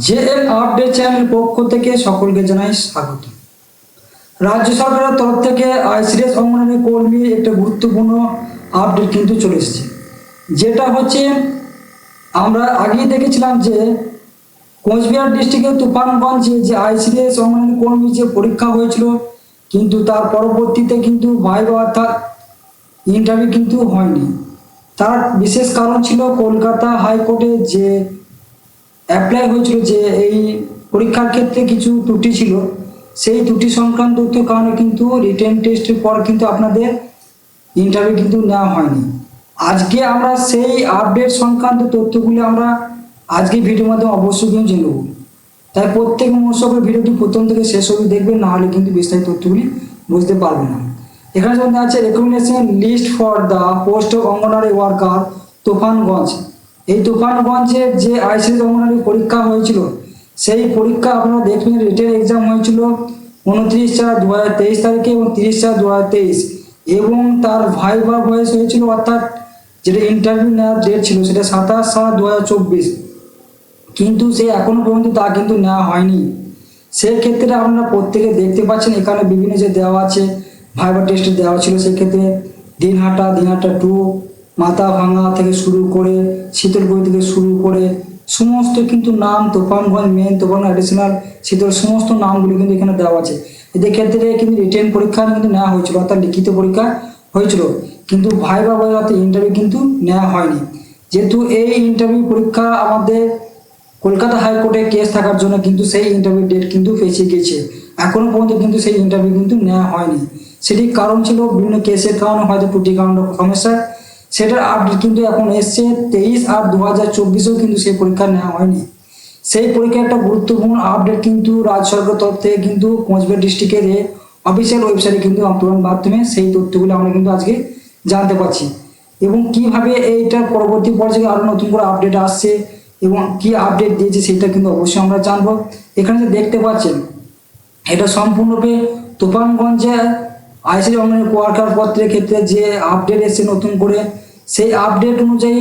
JL update চ্যানেলের পক্ষ থেকে সকলকে জানাই স্বাগত। রাজ্য সরকারের তরফ থেকে আইসিডিএস অঙ্গনওয়াড়ি কর্মীর একটা গুরুত্বপূর্ণ আপডেট কিন্তু চলে এসেছে, যেটা হচ্ছে আমরা আগেই দেখেছিলাম যে কোচবিহার ডিস্ট্রিক্টের তুফানগঞ্জে যে আইসিডিএস অঙ্গনওয়াড়ি কর্মীর যে পরীক্ষা হয়েছিল, কিন্তু তার পরবর্তীতে কিন্তু ভাইভা অর্থাৎ ইন্টারভিউ কিন্তু হয়নি। তার বিশেষ কারণ ছিল কলকাতা হাইকোর্টে যে অ্যাপ্লাই হয়েছিল যে এই পরীক্ষার ক্ষেত্রে কিছু ত্রুটি ছিল, সেই ত্রুটি সংক্রান্ত কারণে কিন্তু রিটেন টেস্টের পর কিন্তু আপনাদের ইন্টারভিউ কিন্তু নেওয়া হয়নি। আজকে আমরা সেই আপডেট সংক্রান্ত তথ্যগুলি আমরা আজকে ভিডিওর মাধ্যমে অবশ্যই কিন্তু জেনে নেব। তাই প্রত্যেক মহোৎসবের ভিডিওটি প্রথম থেকে শেষ অবধি দেখবেন, না হলে কিন্তু বিস্তারিত তথ্যগুলি বুঝতে পারবে না। এখানে যেমন আছে recommendation list for the post of anganwadi worker Tufanganj. এই তুফানগঞ্জের যে আইসিডিএস অঙ্গনওয়াড়ি পরীক্ষা হয়েছিল, সেই পরীক্ষা আপনারা দেখবেন রিটেন এক্সাম হয়েছিল 29/4/2023 তারিখে এবং 30/4/2023, এবং তার ভাইভা ভয়েস হয়েছিল, অর্থাৎ যেটা ইন্টারভিউ নেওয়ার ডেট ছিল সেটা 27/7/2024, কিন্তু সে এখনো পর্যন্ত তা কিন্তু নেওয়া হয়নি। সেক্ষেত্রে আপনারা প্রত্যেকে দেখতে পাচ্ছেন এখানে বিভিন্ন যে দেওয়া আছে ভাইভা টেস্টে দেওয়া ছিল, সেক্ষেত্রে দিনহাটা 2, মাথা ভাঙা থেকে শুরু করে শীতলকুচি থেকে শুরু করে সমস্ত কিন্তু নাম, তুফানগঞ্জ মেন, তুফানগঞ্জ অ্যাডিশনাল, শীতল সমস্ত নামগুলি কিন্তু এখানে দেওয়া আছে। এদের ক্ষেত্রে কিন্তু রিটেন পরীক্ষা কিন্তু নেওয়া হয়েছিল, অর্থাৎ লিখিত পরীক্ষা হয়েছিল, কিন্তু ভাইভা অর্থাৎ ইন্টারভিউ কিন্তু নেওয়া হয়নি। যেহেতু এই ইন্টারভিউ পরীক্ষা আমাদের কলকাতা হাইকোর্টে কেস থাকার জন্য কিন্তু সেই ইন্টারভিউ ডেট কিন্তু পেছিয়ে গেছে, এখনো পর্যন্ত কিন্তু সেই ইন্টারভিউ কিন্তু নেওয়া হয়নি। সেটির কারণ ছিল বিভিন্ন কেসের কারণে, হয়তো ত্রুটি কারণ সমস্যা, সেটার আপডেট কিন্তু এখন এসছে 23/8/2024, কিন্তু সেই পরীক্ষা নেওয়া হয়নি। সেই পরীক্ষার একটা গুরুত্বপূর্ণ আপডেট কিন্তু রাজ্য সরকারের তরফ থেকে কিন্তু কোচবিহার ডিস্ট্রিক্টের অফিসিয়াল ওয়েবসাইটে কিন্তু আপলোডের মাধ্যমে সেই তথ্যগুলো আমরা কিন্তু আজকে জানতে পারছি, এবং কিভাবে এইটার পরবর্তী পর্যায়ে আরো নতুন করে আপডেট আসছে এবং কি আপডেট দিয়েছে সেটা কিন্তু অবশ্যই আমরা জানবো। এখানে যে দেখতে পাচ্ছেন এটা সম্পূর্ণরূপে তুফানগঞ্জে আইসিডিএস অঙ্গনওয়াড়ি ওয়ার্কার পত্রের ক্ষেত্রে যে আপডেট এসেছে নতুন করে, সেই আপডেট অনুযায়ী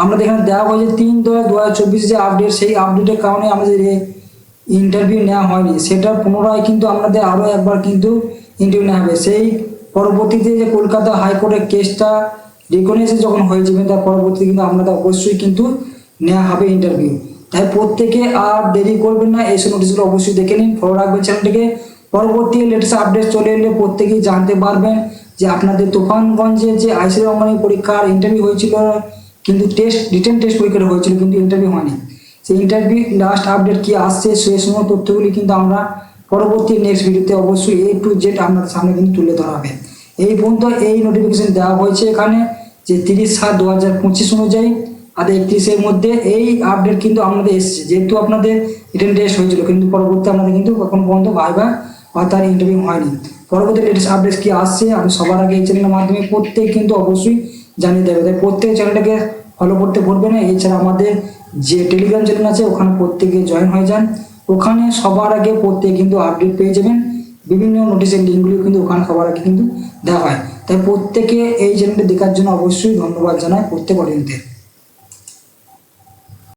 আমাদের এখানে দেওয়া হয়েছে 3/10/2024 যে আপডেট, সেই আপডেটের কারণে আমাদের ইন্টারভিউ নেওয়া হয়নি। সেটা পুনরায় কিন্তু আমাদের আরও একবার কিন্তু ইন্টারভিউ নেওয়া হবে। সেই পরবর্তীতে যে কলকাতা হাইকোর্টের কেসটা রিকগনাইজ যখন হয়ে যাবে, তার পরবর্তীতে কিন্তু আপনাদের অবশ্যই কিন্তু নেওয়া হবে ইন্টারভিউ। তাই প্রত্যেকে আর দেরি করবেন না, এইসব নোটিশগুলো অবশ্যই দেখে নিন, ফলো রাখবেন চ্যানেলটিকে। পরবর্তী লেটেস্ট আপডেট চলে এলে প্রত্যেকেই জানতে পারবেন যে আপনাদের তুফানগঞ্জের যে আইসিডিএস অঙ্গনওয়াড়ি পরীক্ষার ইন্টারভিউ হয়েছিল, কিন্তু রিটেন টেস্ট পরীক্ষাটা হয়েছিল কিন্তু ইন্টারভিউ হয়নি। সেই ইন্টারভিউ লাস্ট আপডেট কি আসছে সেই সময় তথ্যগুলি কিন্তু আমরা পরবর্তী নেক্সট ভিডিওতে অবশ্যই A to Z আপনাদের সামনে কিন্তু তুলে ধরা হবে। এই পর্যন্ত এই নোটিফিকেশন দেওয়া হয়েছে এখানে যে 30/7/2025 অনুযায়ী, আর 31-এর মধ্যে এই আপডেট কিন্তু আপনাদের এসেছে, যেহেতু আপনাদের রিটেন টেস্ট হয়েছিল, কিন্তু পরবর্তী আপনাদের কিন্তু এখন পর্যন্ত ভাইভা অর্থাৎ ইন্টারভিউ হয়নি। পরবর্তী লেটেস্ট আপডেট কি আসছে আমি সবার আগে এই চ্যানেলের মাধ্যমে প্রত্যেক কিন্তু অবশ্যই জানিয়ে দেবে। তাই প্রত্যেক চ্যানেলটাকে ফলো করতে ভুলবেন না। এছাড়া আমাদের যে টেলিগ্রাম চ্যানেল আছে ওখানে প্রত্যেকে জয়েন হয়ে যান, ওখানে সবার আগে প্রত্যেক কিন্তু আপডেট পেয়ে যাবেন। বিভিন্ন নোটিশের লিঙ্কগুলি কিন্তু ওখানে সবার আগে কিন্তু দেওয়া হয়। তাই প্রত্যেকে এই চ্যানেলটি দেখার জন্য অবশ্যই ধন্যবাদ জানাই প্রত্যেক অডিয়েন্সদের।